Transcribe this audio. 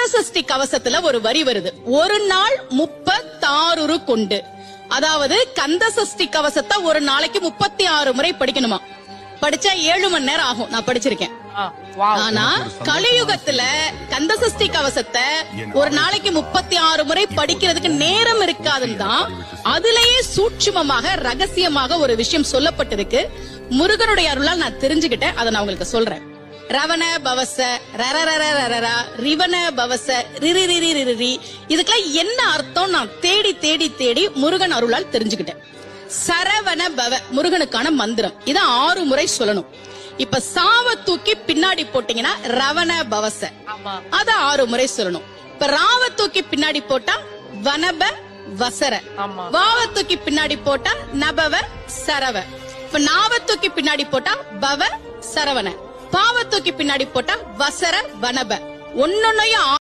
கந்தசஷ்டி கவசத்துல ஒரு வரி வருது, ஒரு நாள் 36 கொண்டு. அதாவது கந்தசஷ்டி கவசத்தை ஒரு நாளைக்கு 36 முறை படிக்கணுமா. படிச்சா 7 மணி நேரம் ஆகும். நான் படிச்சிருக்கேன். ஆனா கலியுகத்துல கந்தசஷ்டி கவசத்தை ஒரு நாளைக்கு 36 முறை படிக்கிறதுக்கு நேரம் இருக்காதுன்னு தான் அதுலயே சூட்சுமமாக ரகசியமாக ஒரு விஷயம் சொல்லப்பட்டிருக்கு. முருகனுடைய அருளால் நான் தெரிஞ்சுக்கிட்டேன். அதை நான் உங்களுக்கு சொல்றேன். ரவண பவச ரரரரரரரா ரிவன பவச ரிரிரிரிரிரி, இதுக்கெல்லாம் என்ன அர்த்தம் நான் தேடி தேடி தேடி முருகன் அருளால் தெரிஞ்சுக்கிட்டேன். சரவண பவ முருகனுக்கான மந்திரம். இத 6 முறை சொல்லணும். இப்ப சாவ தூக்கி பின்னாடி போட்டீங்கன்னா ரவண பவச, அத 6 முறை சொல்லணும். இப்ப ராவ தூக்கி பின்னாடி போட்டா வனப வசர, வாவ தூக்கி பின்னாடி போட்டா நபவ சரவ, இப்ப நாவ தூக்கி பின்னாடி போட்டா பவ சரவண, பாவ தூக்கி பின்னாடி போட்டா வசர வனப. ஒன்னொன்னையும்